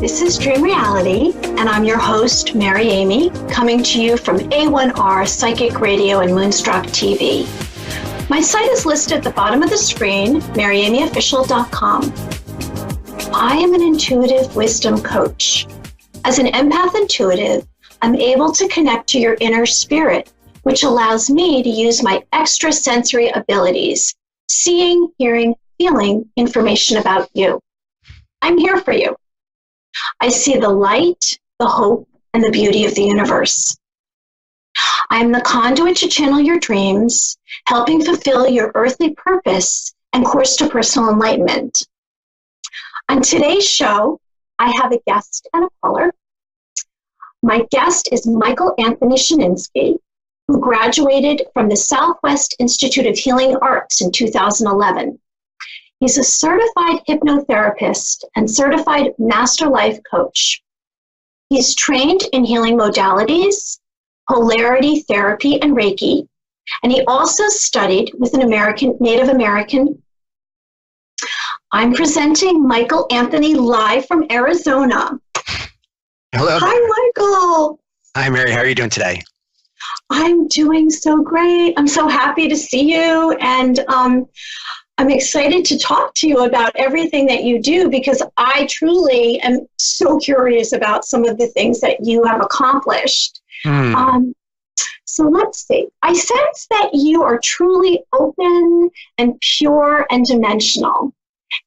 This is Dream Reality, and I'm your host, Mary Amy, coming to you from A1R Psychic Radio and Moonstruck TV. My site is listed at the bottom of the screen, maryamyofficial.com. I am an intuitive wisdom coach. As an empath intuitive, I'm able to connect to your inner spirit, which allows me to use my extrasensory abilities, seeing, hearing, feeling information about you. I'm here for you. I see the light, the hope, and the beauty of the universe. I'm the conduit to channel your dreams, helping fulfill your earthly purpose and course to personal enlightenment. On today's show, I have a guest and a caller. My guest is Michael Anthony Shininsky, who graduated from the Southwest Institute of Healing Arts in 2011. He's a certified hypnotherapist and certified master life coach. He's trained in healing modalities, polarity therapy, and Reiki, and he also studied with an Native American. I'm presenting Michael Anthony live from Arizona. Hello. Hi, Michael. Hi, Mary. How are you doing today? I'm doing so great. I'm so happy to see you, and I'm excited to talk to you about everything that you do, because I truly am so curious about some of the things that you have accomplished. So let's see. I sense that you are truly open and pure and dimensional.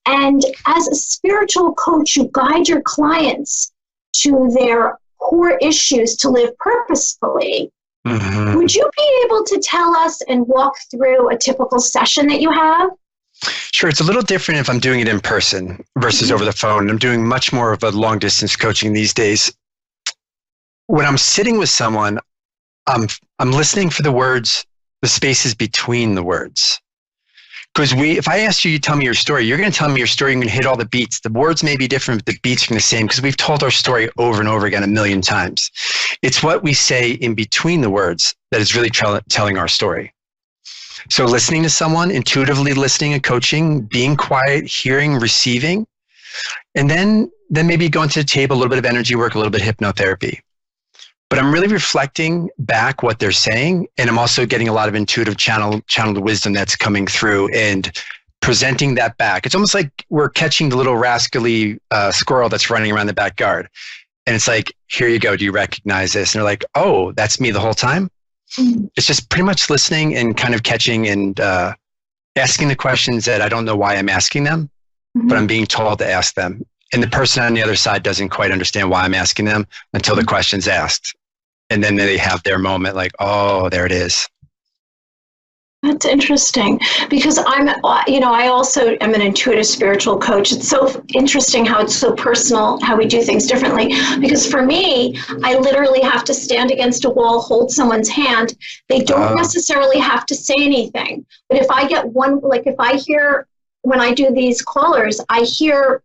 And as a spiritual coach, you guide your clients to their core issues to live purposefully. Mm-hmm. Would you be able to tell us and walk through a typical session that you have? Sure. It's a little different if I'm doing it in person versus over the phone. I'm doing much more of a long distance coaching these days. When I'm sitting with someone, I'm listening for the words, the spaces between the words. Because if I ask you, you tell me your story, you're going to tell me your story, you're going to hit all the beats. The words may be different, but the beats are the same, because we've told our story over and over again a million times. It's what we say in between the words that is really telling our story. So listening to someone, intuitively listening and coaching, being quiet, hearing, receiving, and then maybe going to the table, a little bit of energy work, a little bit of hypnotherapy. But I'm really reflecting back what they're saying, and I'm also getting a lot of intuitive channeled wisdom that's coming through and presenting that back. It's almost like we're catching the little rascally squirrel that's running around the backyard. And it's like, here you go. Do you recognize this? And they're like, oh, that's me the whole time. Mm-hmm. It's just pretty much listening and kind of catching and asking the questions that I don't know why I'm asking them, but I'm being told to ask them. And the person on the other side doesn't quite understand why I'm asking them until the question's asked. And then they have their moment like, oh, there it is. That's interesting, because I also am an intuitive spiritual coach. It's so interesting how it's so personal, how we do things differently. Because for me, I literally have to stand against a wall, hold someone's hand. They don't necessarily have to say anything. But if I get one, like if I hear, when I do these callers, I hear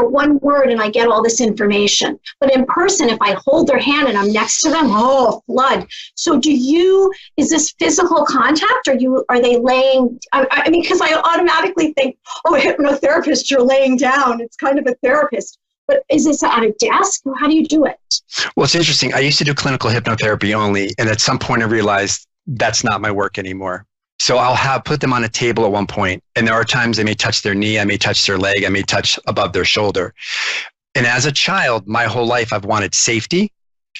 one word and I get all this information. But in person, if I hold their hand and I'm next to them, flood. So is this physical contact, or are they laying, I mean, because I automatically think, a hypnotherapist, you're laying down. It's kind of a therapist. But is this at a desk, or how do you do it? Well, it's interesting. I used to do clinical hypnotherapy only. And at some point I realized that's not my work anymore. So I'll put them on a table at one point, and there are times I may touch their knee, I may touch their leg, I may touch above their shoulder. And as a child, my whole life, I've wanted safety.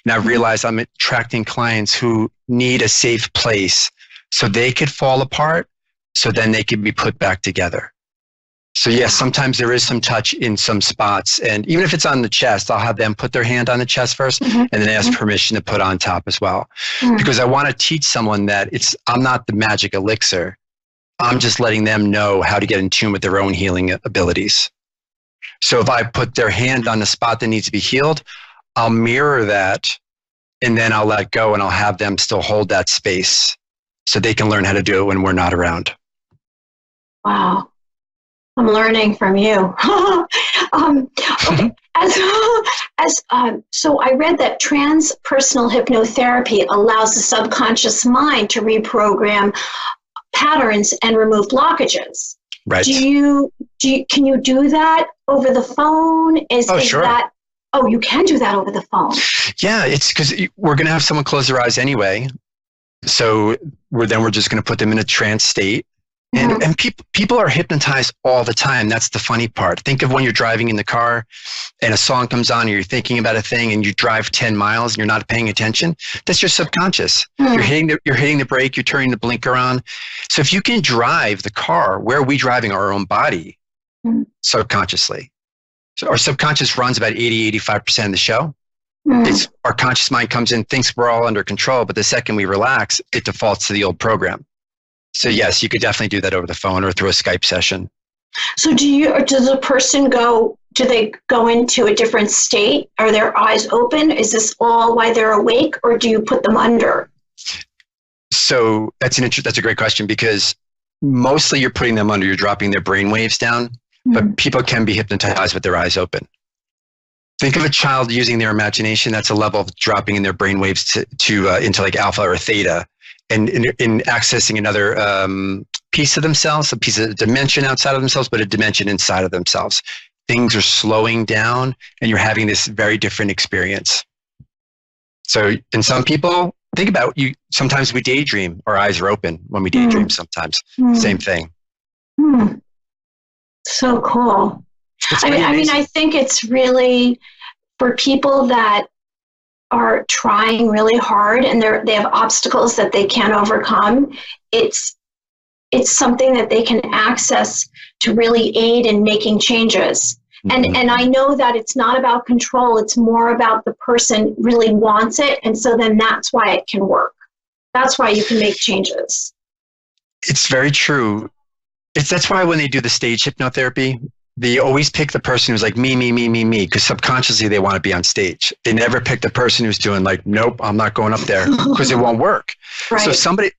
And I realized I'm attracting clients who need a safe place so they could fall apart, so then they could be put back together. So yes, sometimes there is some touch in some spots. And even if it's on the chest, I'll have them put their hand on the chest first and then ask permission to put on top as well. Because I want to teach someone that I'm not the magic elixir. I'm just letting them know how to get in tune with their own healing abilities. So if I put their hand on the spot that needs to be healed, I'll mirror that, and then I'll let go, and I'll have them still hold that space so they can learn how to do it when we're not around. Wow. I'm learning from you. Okay. So I read that transpersonal hypnotherapy allows the subconscious mind to reprogram patterns and remove blockages. Right. Can you do that over the phone? Sure. Oh, you can do that over the phone. Yeah, it's because we're going to have someone close their eyes anyway. So we're just going to put them in a trance state. And people are hypnotized all the time. That's the funny part. Think of when you're driving in the car and a song comes on and you're thinking about a thing and you drive 10 miles and you're not paying attention. That's your subconscious. You're hitting the brake, you're turning the blinker on. So if you can drive the car, where are we driving? Our own body subconsciously. So our subconscious runs about 80-85% of the show. It's our conscious mind comes in, thinks we're all under control, but the second we relax, it defaults to the old program. So yes, you could definitely do that over the phone or through a Skype session. So does a person do they go into a different state? Are their eyes open? Is this all while they're awake, or do you put them under? So that's a great question, because mostly you're putting them under, you're dropping their brain waves down, but people can be hypnotized with their eyes open. Think of a child using their imagination. That's a level of dropping in their brain waves to into like alpha or theta. And in accessing another piece of themselves, a piece of dimension outside of themselves, but a dimension inside of themselves. Things are slowing down and you're having this very different experience. So in some people, think about sometimes we daydream. Our eyes are open when we daydream sometimes. Same thing. So cool. I mean, I think it's really for people that are trying really hard and they have obstacles that they can't overcome. It's something that they can access to really aid in making changes. And I know that it's not about control. It's more about the person really wants it. And so then that's why it can work. That's why you can make changes. It's very true. That's why when they do the stage hypnotherapy, they always pick the person who's like me, because subconsciously they want to be on stage. They never pick the person who's doing like, nope, I'm not going up there, because it won't work. Right. So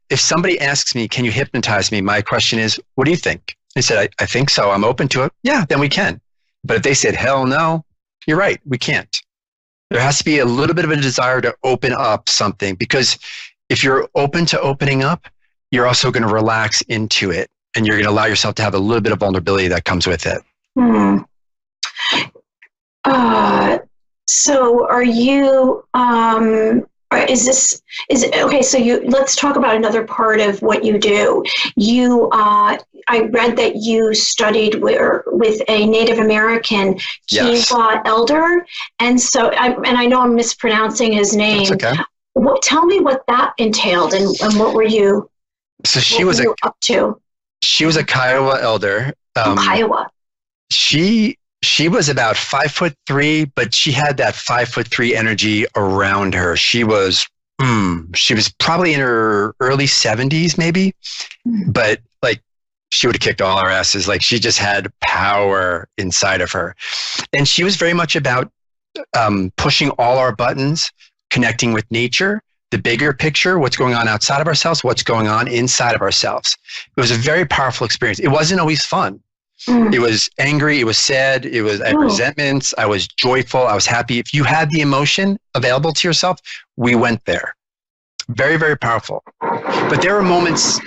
if somebody asks me, can you hypnotize me? My question is, what do you think? I said, I think so. I'm open to it. Yeah, then we can. But if they said, hell no, you're right, we can't. There has to be a little bit of a desire to open up something, because if you're open to opening up, you're also going to relax into it, and you're going to allow yourself to have a little bit of vulnerability that comes with it. So are you, okay, so let's talk about another part of what you do. I read that you studied with a Native American Kiowa elder. And so, I know I'm mispronouncing his name. That's okay. Tell me what that entailed and what were you, up to? She was a Kiowa elder. Kiowa. She was about 5'3", but she had that 5'3" energy around her. She was probably in her early 70s, maybe, but like she would have kicked all our asses. Like she just had power inside of her, and she was very much about pushing all our buttons, connecting with nature, the bigger picture, what's going on outside of ourselves, what's going on inside of ourselves. It was a very powerful experience. It wasn't always fun. It was angry. It was sad. I had resentments. I was joyful. I was happy. If you had the emotion available to yourself, we went there. Very, very powerful. But there were moments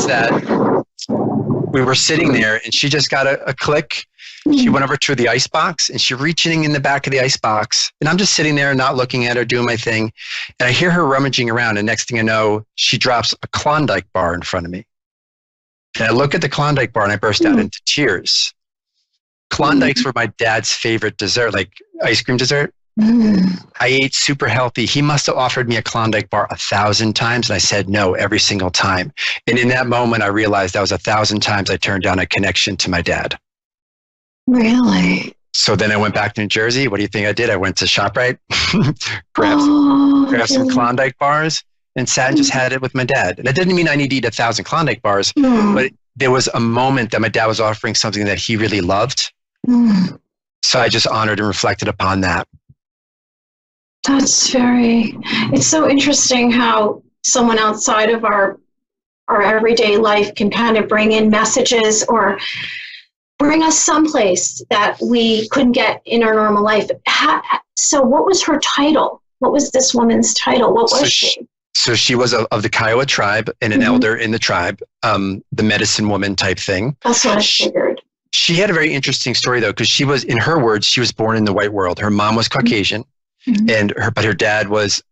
that we were sitting there and she just got a click. She went over to the ice box and she's reaching in the back of the ice box. And I'm just sitting there not looking at her, doing my thing. And I hear her rummaging around. And next thing I know, she drops a Klondike bar in front of me. And I look at the Klondike bar and I burst out into tears. Klondikes were my dad's favorite dessert, like ice cream dessert. I ate super healthy. He must have offered me a Klondike bar 1,000 times. And I said no every single time. And in that moment, I realized that was 1,000 times I turned down a connection to my dad. Really? So then I went back to New Jersey. What do you think I did? I went to ShopRite, grabbed some Klondike bars, and sat and just had it with my dad. And that didn't mean I need to eat 1,000 Klondike bars, but there was a moment that my dad was offering something that he really loved. So I just honored and reflected upon that. It's so interesting how someone outside of our everyday life can kind of bring in messages or bring us someplace that we couldn't get in our normal life. So what was her title? What was this woman's title? What was she? So she was of the Kiowa tribe and an elder in the tribe, the medicine woman type thing. That's what I figured. She had a very interesting story though, because she was, in her words, she was born in the white world. Her mom was Caucasian, but her dad was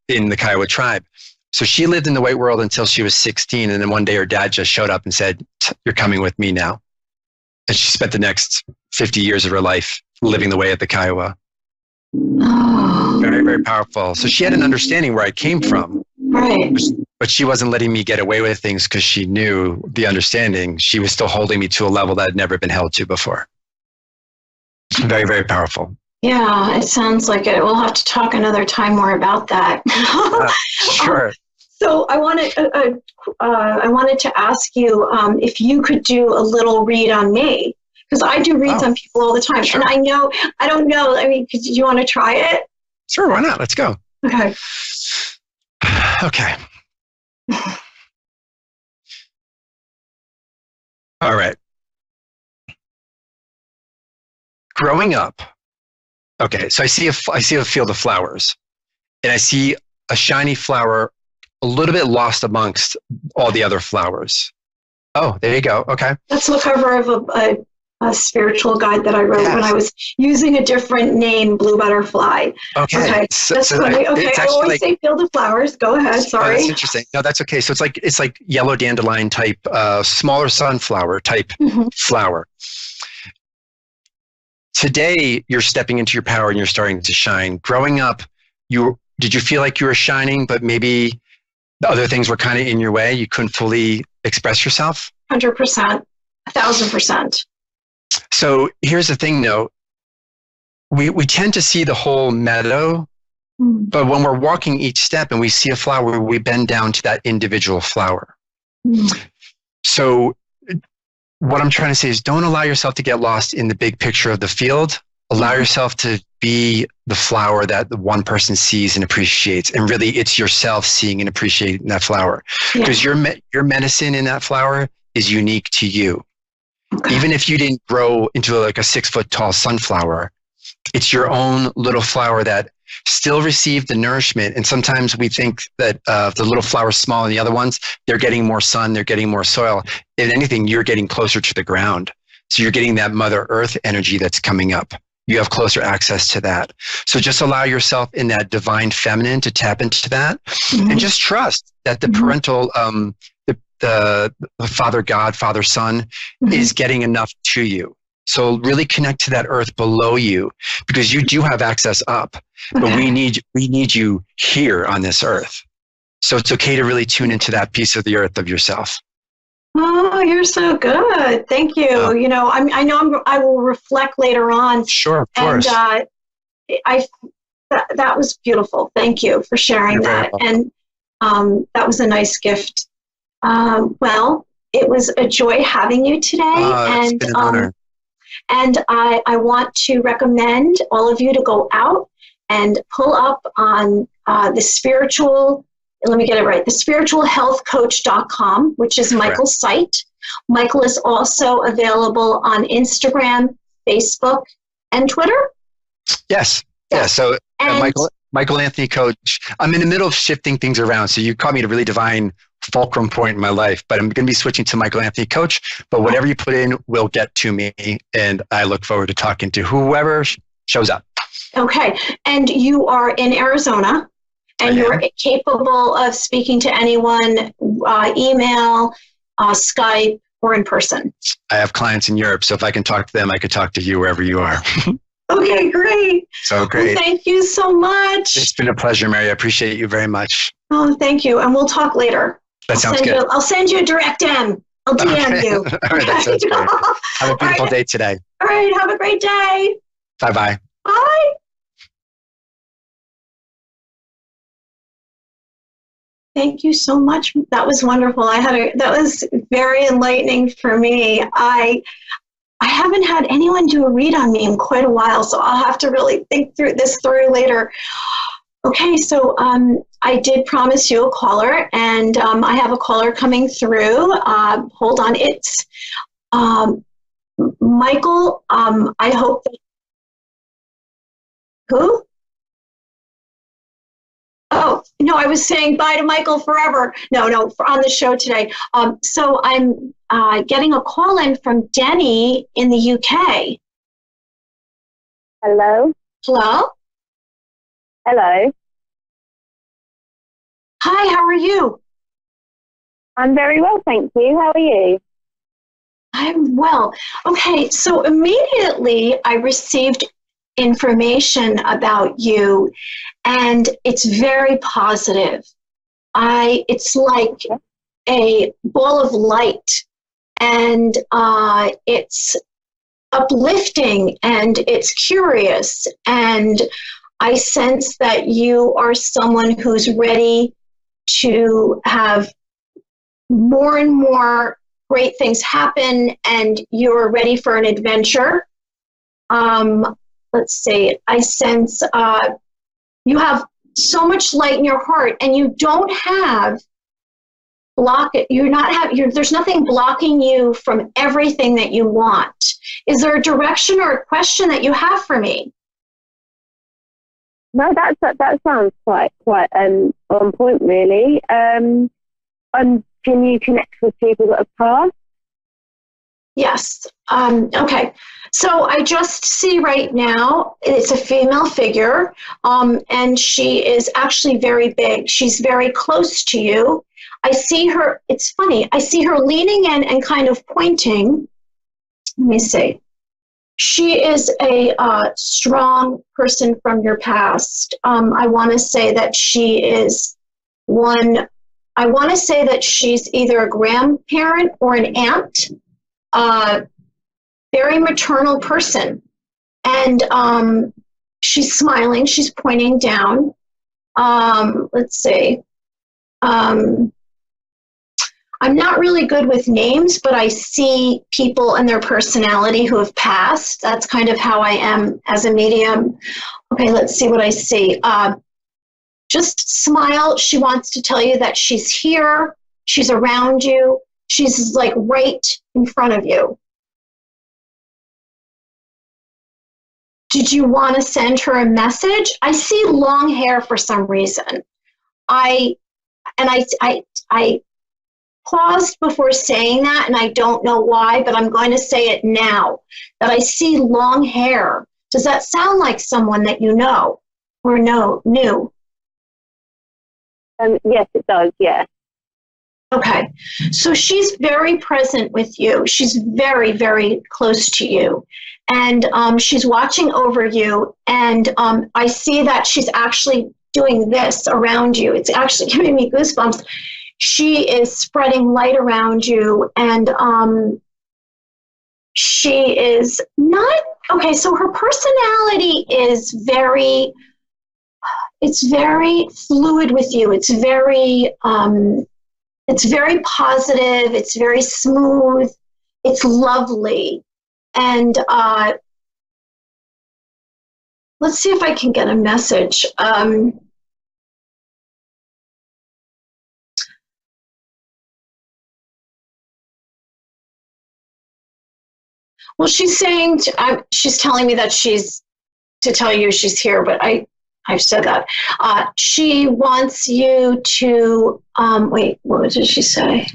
in the Kiowa tribe. So she lived in the white world until she was 16, and then one day her dad just showed up and said, "You're coming with me now." And she spent the next 50 years of her life living the way of the Kiowa. Oh. Very, very powerful. So she had an understanding where I came from. Right. But she wasn't letting me get away with things because she knew the understanding. She was still holding me to a level that had never been held to before. Very, very powerful. Yeah, it sounds like it. We'll have to talk another time more about that. Sure. So I wanted to ask you if you could do a little read on me, because I do reads on people all the time. Sure. And I don't know, do you want to try it? Sure, why not? Let's go. Okay. Okay. All right. Growing up, okay, so I see a field of flowers, and I see a shiny flower a little bit lost amongst all the other flowers. Oh, there you go. Okay. That's the cover of a spiritual guide that I wrote when I was using a different name, Blue Butterfly. Okay. That's funny. Okay, I always say field of flowers. Go ahead. Sorry. Oh, that's interesting. No, that's okay. So it's like yellow dandelion type, smaller sunflower type flower. Today, you're stepping into your power and you're starting to shine. Growing up, did you feel like you were shining, but maybe the other things were kind of in your way? You couldn't fully express yourself? 100%, 1,000%. So here's the thing, though. We tend to see the whole meadow, but when we're walking each step and we see a flower, we bend down to that individual flower. So what I'm trying to say is don't allow yourself to get lost in the big picture of the field. Allow yourself to be the flower that the one person sees and appreciates. And really, it's yourself seeing and appreciating that flower. Because your medicine in that flower is unique to you. Okay. Even if you didn't grow into like a 6 foot tall sunflower, it's your own little flower that still received the nourishment. And sometimes we think that the little flower's small and the other ones, they're getting more sun, they're getting more soil. If anything, you're getting closer to the ground. So you're getting that Mother Earth energy that's coming up. You have closer access to that. So just allow yourself in that divine feminine to tap into that and just trust that the parental, the Father God, Father Son is getting enough to you. So really connect to that earth below you because you do have access up, but we need you here on this earth. So it's okay to really tune into that piece of the earth of yourself. Oh, you're so good. Thank you. I will reflect later on. Sure, of course. And that was beautiful. Thank you for sharing that. And that was a nice gift. Well, it was a joy having you today. It's been an honor. And I want to recommend all of you to go out and pull up on the spiritual, let me get it right, the spiritualhealthcoach.com, which is Michael's site. Michael is also available on Instagram, Facebook, and Twitter. Yes. Yeah. So Michael Anthony Coach. I'm in the middle of shifting things around. So you caught me at a really divine fulcrum point in my life, but I'm going to be switching to Michael Anthony Coach, but whatever you put in will get to me. And I look forward to talking to whoever shows up. Okay. And you are in Arizona and you're capable of speaking to anyone, email, Skype, or in person. I have clients in Europe. So if I can talk to them, I could talk to you wherever you are. Okay, great. So great. Well, thank you so much. It's been a pleasure, Mary. I appreciate you very much. Oh, thank you. And we'll talk later. That sounds good. I'll send you a direct M. I'll DM you. All right, that sounds great. Have a beautiful day today. All right, have a great day. Bye-bye. Bye. Thank you so much. That was wonderful. That was very enlightening for me. I haven't had anyone do a read on me in quite a while, so I'll have to really think through this later. Okay, so I did promise you a caller, and I have a caller coming through. Hold on, it's Michael. I hope that, who? Oh, no, I was saying bye to Michael forever. No, on the show today. So I'm getting a call in from Denny in the UK. Hello? Hello? Hello. Hi, how are you? I'm very well, thank you. How are you? I'm well. Okay, so immediately I received information about you, and it's very positive. It's like a ball of light, and it's uplifting, and it's curious, and I sense that you are someone who's ready to have more and more great things happen, and you're ready for an adventure. Let's see, I sense you have so much light in your heart, and you don't have there's nothing blocking you from everything that you want. Is there a direction or a question that you have for me? No, that sounds quite on point, really. Can you connect with people that have passed? Yes. Okay. So I just see right now it's a female figure, and she is actually very big. She's very close to you. I see her. It's funny. I see her leaning in and kind of pointing. Let me see. She is a strong person from your past. I want to say that she is one. I want to say that she's either a grandparent or an aunt. Very maternal person, and she's smiling. She's pointing down. Let's see. I'm not really good with names, but I see people and their personality who have passed. That's kind of how I am as a medium. Okay, let's see what I see. Just smile. She wants to tell you that she's here. She's around you. She's like right in front of you. Did you want to send her a message? I see long hair for some reason. I paused before saying that, and I don't know why, but I'm going to say it now, that I see long hair. Does that sound like someone that you know or knew? Yes, it does, yeah. Okay, so she's very present with you. She's very, very close to you. And she's watching over you, and I see that she's actually doing this around you. It's actually giving me goosebumps. She is spreading light around you, and she is not, okay, so her personality is very fluid with you. It's very positive. It's very smooth. It's lovely. And let's see if I can get a message. Well, she's saying, she's telling me that to tell you she's here, but I've said that. She wants you to, wait, what did she say?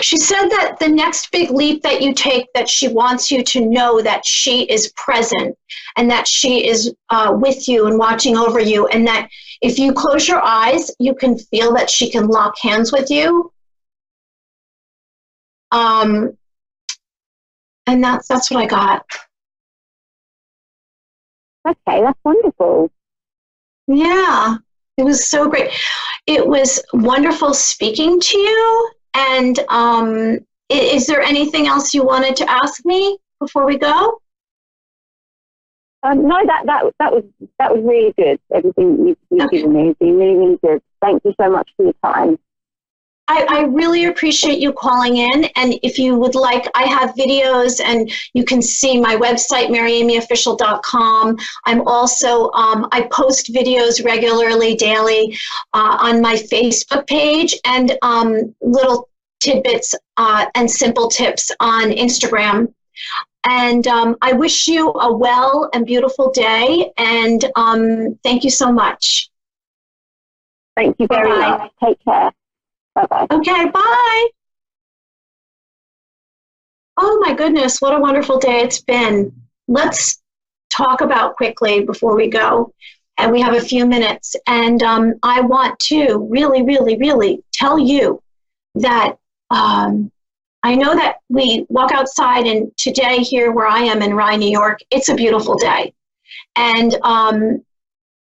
She said that the next big leap that you take, that she wants you to know that she is present, and that she is with you and watching over you, and that if you close your eyes, you can feel that she can lock hands with you. And that's what I got. Okay, that's wonderful. Yeah, it was so great. It was wonderful speaking to you. And is there anything else you wanted to ask me before we go? No, that was really good. Everything you've given me has been really, really good. Thank you so much for your time. I really appreciate you calling in. And if you would like, I have videos, and you can see my website, maryamyofficial.com. I'm also, I post videos regularly, daily, on my Facebook page, and little tidbits and simple tips on Instagram. And I wish you a well and beautiful day. And thank you so much. Thank you very much. Take care. Bye-bye. Okay, bye. Oh my goodness, what a wonderful day it's been. Let's talk about quickly before we go. And we have a few minutes. And I want to really, really, really tell you that I know that we walk outside, and today here where I am in Rye, New York, it's a beautiful day. And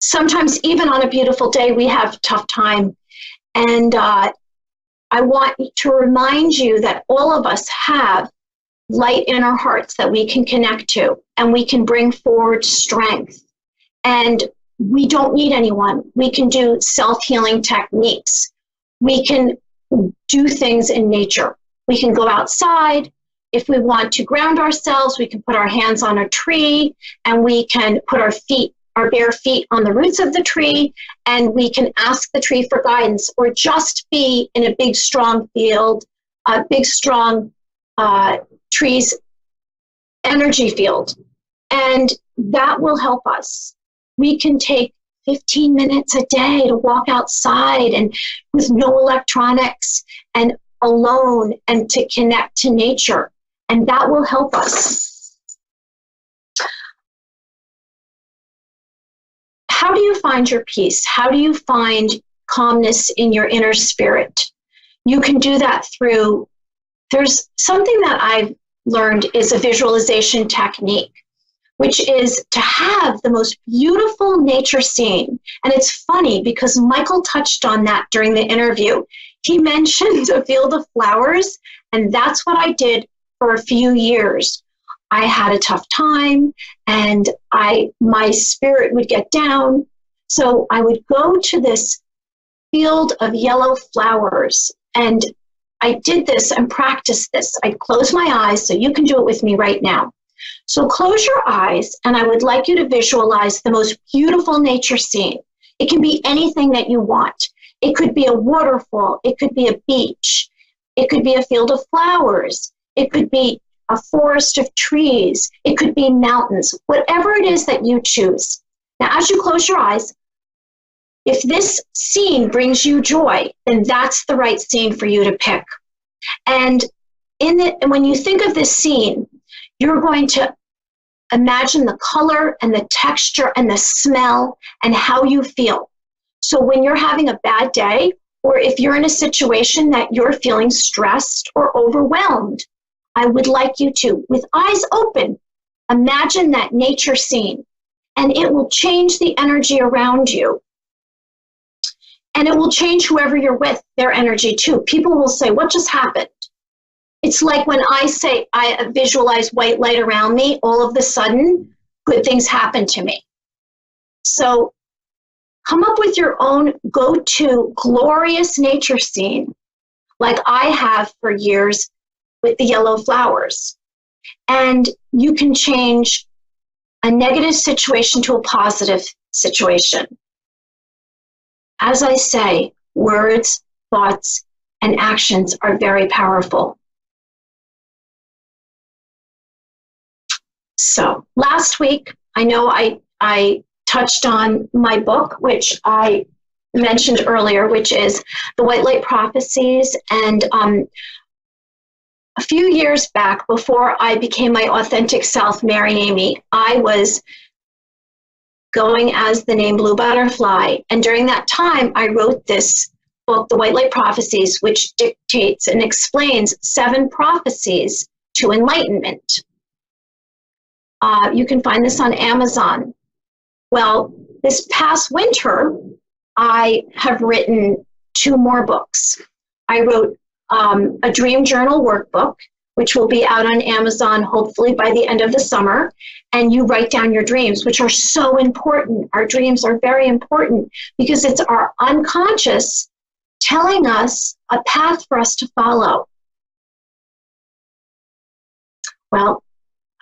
sometimes even on a beautiful day, we have a tough time. And I want to remind you that all of us have light in our hearts that we can connect to, and we can bring forward strength. And we don't need anyone. We can do self-healing techniques. We can do things in nature. We can go outside. If we want to ground ourselves, we can put our hands on a tree, and we can put our bare feet on the roots of the tree, and we can ask the tree for guidance, or just be in a big, strong field, a big, strong tree's energy field. And that will help us. We can take 15 minutes a day to walk outside and with no electronics and alone, and to connect to nature. And that will help us. How do you find your peace? How do you find calmness in your inner spirit? You can do that through, there's something that I've learned is a visualization technique, which is to have the most beautiful nature scene. And it's funny because Michael touched on that during the interview. He mentioned a field of flowers, and that's what I did for a few years. I had a tough time, and my spirit would get down. So I would go to this field of yellow flowers, and I did this and practiced this. I'd close my eyes, so you can do it with me right now. So close your eyes, and I would like you to visualize the most beautiful nature scene. It can be anything that you want. It could be a waterfall. It could be a beach. It could be a field of flowers. It could be a forest of trees. It could be mountains. Whatever it is that you choose. Now, as you close your eyes, if this scene brings you joy, then that's the right scene for you to pick. And when you think of this scene, you're going to imagine the color and the texture and the smell and how you feel. So when you're having a bad day, or if you're in a situation that you're feeling stressed or overwhelmed, I would like you to, with eyes open, imagine that nature scene, and it will change the energy around you. And it will change whoever you're with, their energy too. People will say, what just happened? It's like when I say I visualize white light around me, all of a sudden, good things happen to me. So come up with your own go-to glorious nature scene, like I have for years with the yellow flowers. And you can change a negative situation to a positive situation. As I say, words, thoughts, and actions are very powerful. So last week, I know I touched on my book, which I mentioned earlier, which is The White Light Prophecies. And a few years back, before I became my authentic self, Mary Amy, I was going as the name Blue Butterfly. And during that time, I wrote this book, The White Light Prophecies, which dictates and explains 7 prophecies to enlightenment. You can find this on Amazon. Well, this past winter, I have written 2 more books. I wrote a dream journal workbook, which will be out on Amazon hopefully by the end of the summer. And you write down your dreams, which are so important. Our dreams are very important because it's our unconscious telling us a path for us to follow. Well,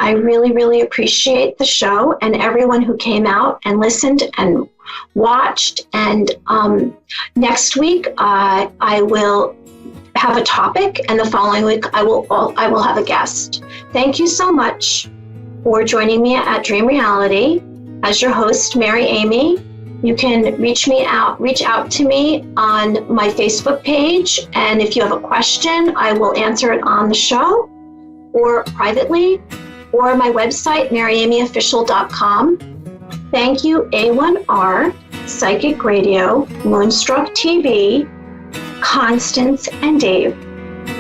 I really, really appreciate the show and everyone who came out and listened and watched. And next week, I will have a topic, and the following week I will have a guest. Thank you so much for joining me at Dream Reality. As your host, Mary Amy, you can reach out to me on my Facebook page, and if you have a question, I will answer it on the show or privately, or my website, maryamyofficial.com. Thank you, A1R, Psychic Radio, Moonstruck TV, Constance and Dave,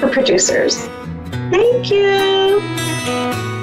the producers. Thank you.